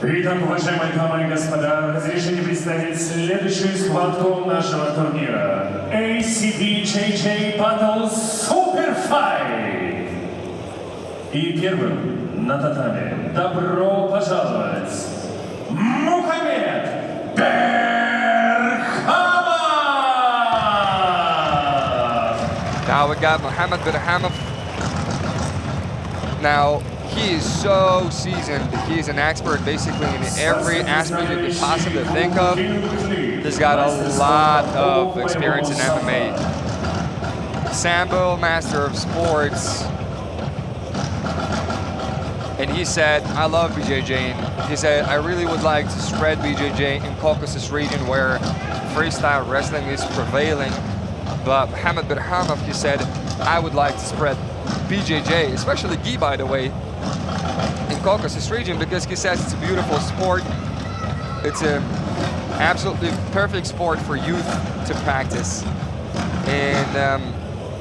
Итак, уважаемые дамы и господа, разрешите представить следующую схватку нашего турнира. ACBJJ Battle SUPERFIGHT. И первым на татаме добро пожаловать Mukhamed Berkhamov. Now we got Mukhamed Berkhamov. Now, he is so seasoned. He's an expert basically in every aspect you could possibly think of. He's got a lot of experience in MMA. Sambo, master of sports. And he said, I love BJJ. And he said, I really would like to spread BJJ in Caucasus region where freestyle wrestling is prevailing. But Mukhamed Berkhamov, he said, I would like to spread BJJ, especially gi, by the way, in Caucasus region, because he says it's a beautiful sport. It's an absolutely perfect sport for youth to practice. And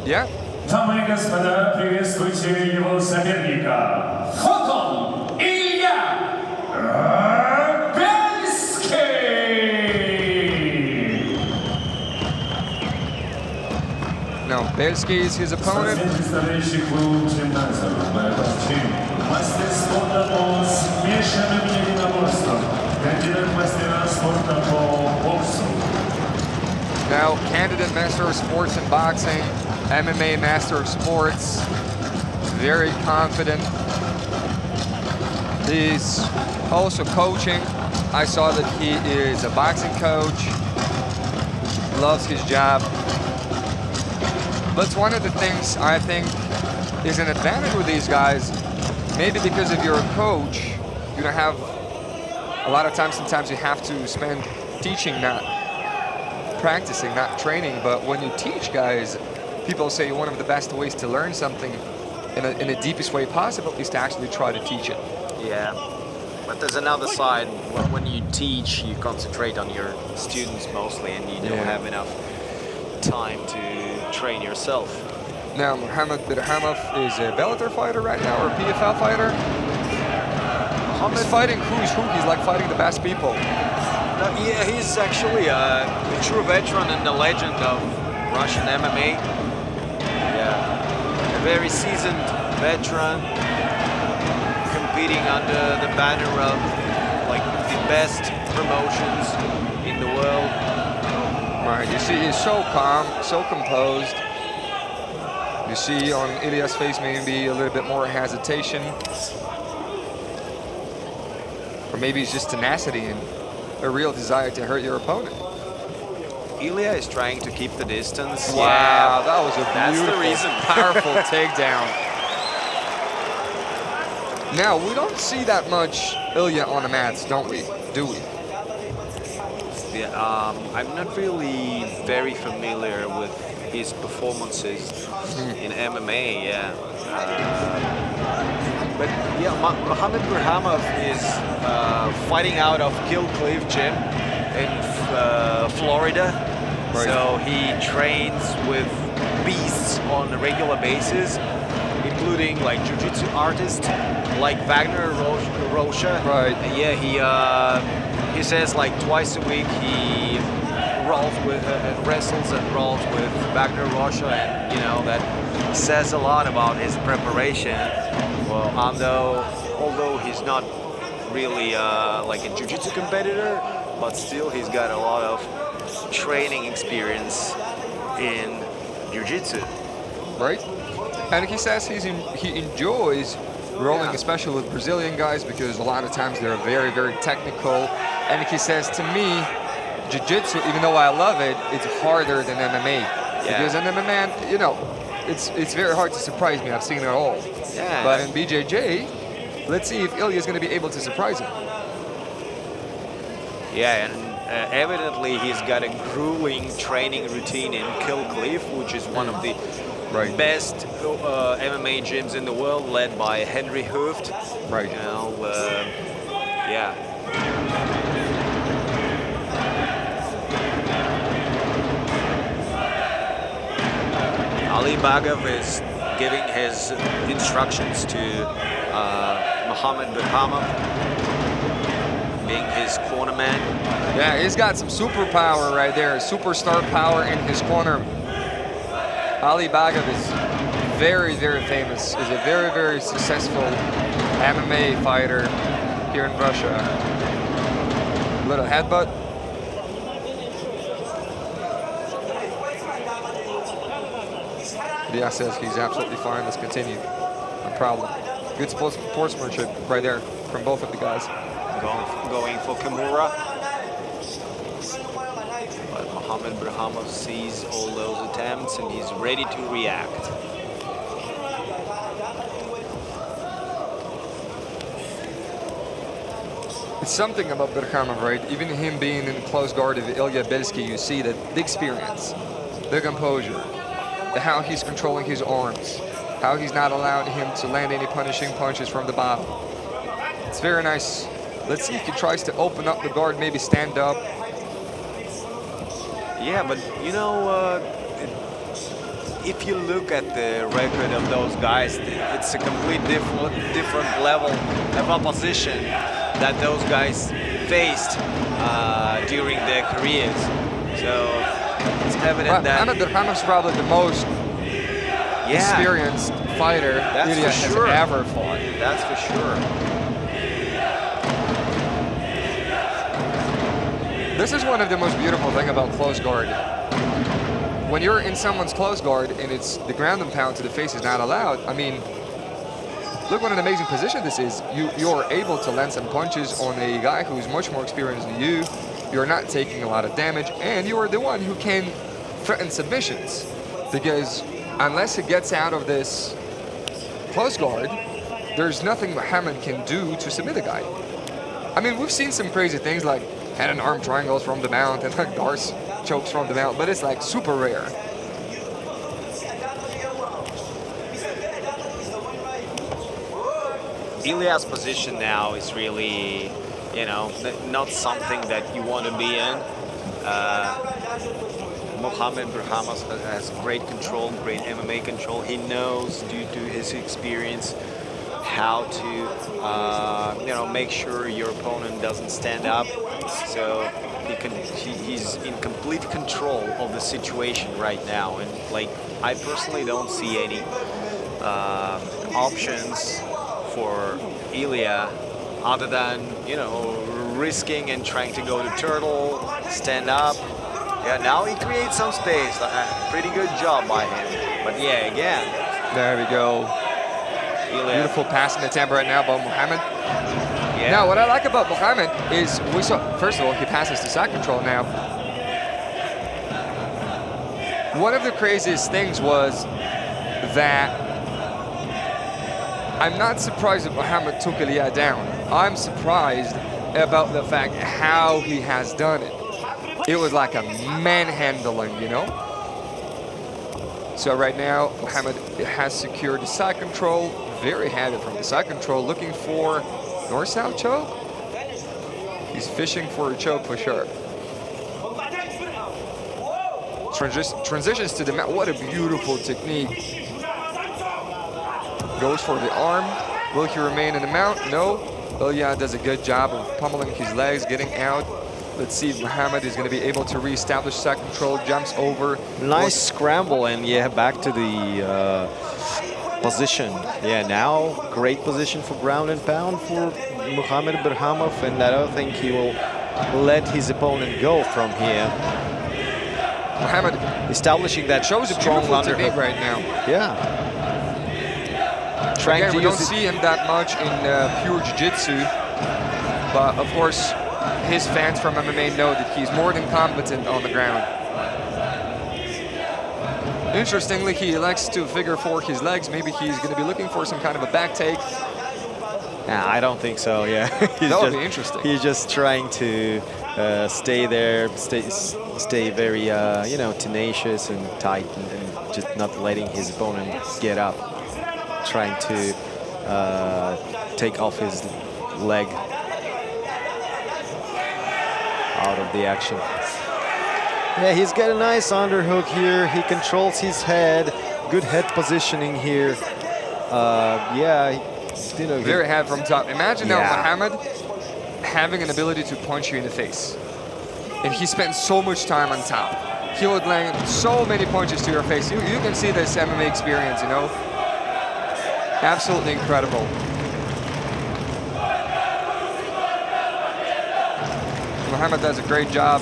yeah. Дамы и господа, приветствуйте его соперника. Фотон Ilya Belski. Now, Belski is his opponent. Представляющий клуб гимназию мастер спорта по смешанным единоборствам, кандидат мастера спорта по боксу. Now, candidate master of sports in boxing, MMA master of sports, very confident. He's also coaching. I saw that he is a boxing coach, loves his job. But one of the things I think is an advantage with these guys, maybe because if you're a coach, you don't have a lot of times, sometimes you have to spend teaching, not practicing, not training. But when you teach guys, people say one of the best ways to learn something in the deepest way possible is to actually try to teach it. Yeah, but there's another side. When you teach, you concentrate on your students mostly, and you don't have enough time to train yourself. Now, Mukhamed Berkhamov is a Bellator fighter right now, or a PFL fighter. He's fighting who's who. He's like fighting the best people. Yeah, he's actually a true veteran and a legend of Russian MMA. Yeah, a very seasoned veteran, competing under the banner of like the best promotions in the world. Right, you see he's so calm, so composed. You see on Ilya's face maybe a little bit more hesitation. Or maybe it's just tenacity and a real desire to hurt your opponent. Ilya is trying to keep the distance. Wow, yeah, that was a beautiful, the reason. powerful takedown. Now, we don't see that much Ilya on the mats, don't we? Do we? Yeah, I'm not really very familiar with his performances in MMA, yeah. But yeah, Mukhamed Berkhamov is fighting out of Kill Cliff Gym in Florida. Right. So he trains with beasts on a regular basis, including like jiu-jitsu artists like Wagner Rocha. Right. Yeah, he says like twice a week he wrestles and rolls with Wagner Rocha, and you know that says a lot about his preparation. Well, although he's not really like a jiu-jitsu competitor, but still he's got a lot of training experience in jiu-jitsu. Right? And he says he enjoys rolling, especially with Brazilian guys, because a lot of times they're very, very technical. And he says, to me, jiu-jitsu, even though I love it, it's harder than MMA. Yeah. Because in MMA, you know, it's very hard to surprise me. I've seen it all. Yeah. But in BJJ, let's see if Ilya is going to be able to surprise him. Yeah, and evidently he's got a grueling training routine in Kill Cliff, which is one of the best MMA gyms in the world, led by Henry Hooft. Right. You know, yeah. Ali Bagov is giving his instructions to Mukhamed Berkhamov. being his cornerman. Yeah, he's got some superpower right there, superstar power in his corner. Ali Bagov is very, very famous. He's a very, very successful MMA fighter here in Russia. Little headbutt. Ilya says he's absolutely fine. Let's continue. No problem. Good sportsmanship right there from both of the guys. Going for Kimura. But Mukhamed Berkhamov sees all those attempts and he's ready to react. It's something about Berkhamov, right? Even him being in close guard of Ilya Belski, you see that the experience, the composure, how he's controlling his arms, how he's not allowing him to land any punishing punches from the bottom. It's very nice. Let's see if he tries to open up the guard, maybe stand up. Yeah, but you know, if you look at the record of those guys, it's a complete different level of opposition that those guys faced during their careers. So it's evident that Berkhamov's probably the most experienced fighter Ilya has ever fought. That's for sure. This is one of the most beautiful things about close guard. When you're in someone's close guard and it's the ground and pound to the face is not allowed, I mean, look what an amazing position this is. You're able to land some punches on a guy who's much more experienced than you. You're not taking a lot of damage, and you're the one who can threaten submissions. Because unless he gets out of this close guard, there's nothing Mukhamed can do to submit a guy. I mean, we've seen some crazy things like head and arm triangles from the mount and like Garce chokes from the mount, but it's like super rare. Ilya's position now is really, you know, not something that you want to be in. Mukhamed Berkhamov has great control, great MMA control. He knows, due to his experience, how to, you know, make sure your opponent doesn't stand up. So he's in complete control of the situation right now. And like, I personally don't see any options for Ilya other than, you know, risking and trying to go to turtle, stand up. Yeah, now he creates some space. Pretty good job by him. But yeah, again. There we go. Ilya. Beautiful passing attempt right now by Mukhamed. Yeah. Now, what I like about Mukhamed is we saw, first of all, he passes to side control now. One of the craziest things was that I'm not surprised that Mukhamed took Ilya down. I'm surprised about the fact how he has done it. It was like a manhandling, you know? So right now, Mukhamed has secured the side control, very heavy from the side control, looking for north-south choke. He's fishing for a choke for sure. Transitions to the mat. What a beautiful technique. Goes for the arm. Will he remain in the mount? No. Ilya does a good job of pummeling his legs, getting out. Let's see if Mukhamed is going to be able to reestablish side control, jumps over. Nice scramble, and yeah, back to the position. Yeah, now great position for ground and pound for Mukhamed Berkhamov, and I don't think he will let his opponent go from here. Mukhamed establishing that shows a strong beautiful underhook technique right now. Yeah. Again, we don't see him that much in pure jiu-jitsu, but of course, his fans from MMA know that he's more than competent on the ground. Interestingly, he elects to figure four his legs. Maybe he's going to be looking for some kind of a back take. Nah, I don't think so, yeah. That would be interesting. He's just trying to stay there, stay very, you know, tenacious and tight, and just not letting his opponent get up. Trying to take off his leg out of the action. Yeah, he's got a nice underhook here. He controls his head. Good head positioning here. Yeah, you know, very head from top. Imagine now Mukhamed having an ability to punch you in the face. And he spent so much time on top. He would land so many punches to your face. You can see this MMA experience, you know? Absolutely incredible. Mukhamed does a great job.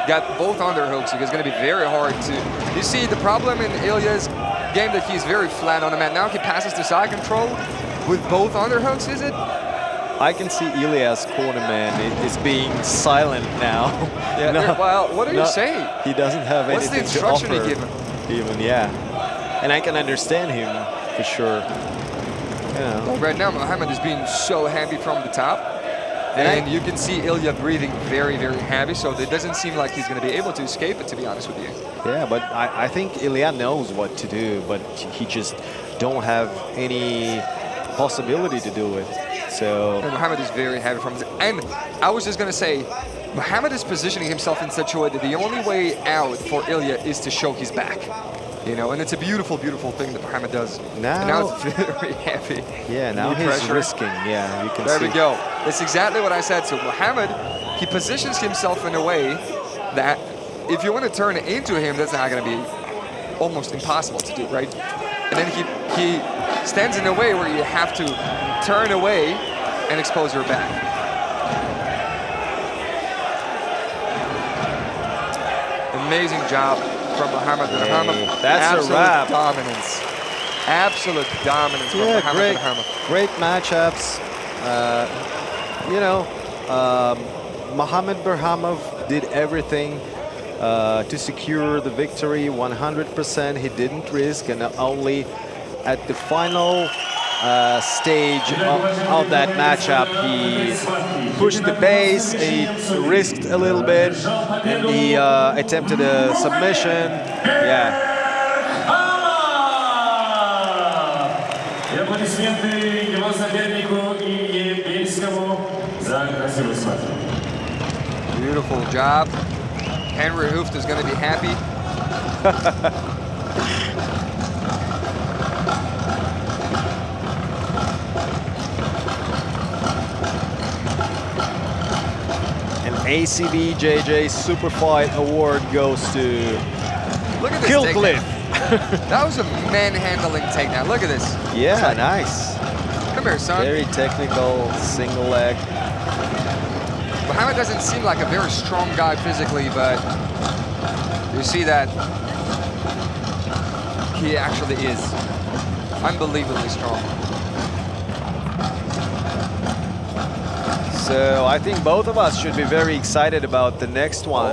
Got both underhooks. It's going to be very hard to... You see the problem in Ilya's game that he's very flat on the mat. Now he passes to side control with both underhooks, is it? I can see Ilya's cornerman is being silent now. Yeah, well, what are you saying? He doesn't have What's the anything to instruction offer. he given? Even, yeah. And I can understand him for sure. You know. Right now, Mukhamed is being so heavy from the top. And you can see Ilya breathing very, very heavy, so it doesn't seem like he's going to be able to escape it, to be honest with you. Yeah, but I think Ilya knows what to do, but he just don't have any possibility to do it. So and Mukhamed is very heavy from the... And I was just going to say, Mukhamed is positioning himself in such a way that the only way out for Ilya is to show his back. You know, and it's a beautiful, beautiful thing that Mukhamed does. now it's very heavy. Yeah, now he's pressure. risking. Yeah, you can see. There we go. That's exactly what I said. So Mukhamed, he positions himself in a way that if you want to turn it into him, that's not going to be almost impossible to do, right? And then he stands in a way where you have to turn away and expose your back. Amazing job from Mukhamed Berkhamov. That's a wrap. Dominance. Absolute dominance from Mukhamed Berkhamov. Great matchups. You know, Mukhamed Berkhamov did everything to secure the victory 100%. He didn't risk, and only at the final stage of that matchup, he pushed the pace, he risked a little bit, and he attempted a submission. Yeah. Аплодисменты его сопернику Илье Бельскому за красивый схватку. Beautiful job. Henry Hooft is going to be happy. An ACBJJ Super Fight Award goes to Look at this Killcliff. That was a manhandling takedown. Look at this. Yeah, nice. Come here, son. Very technical single leg. Mukhamed doesn't seem like a very strong guy physically, but you see that he actually is unbelievably strong. So I think both of us should be very excited about the next one.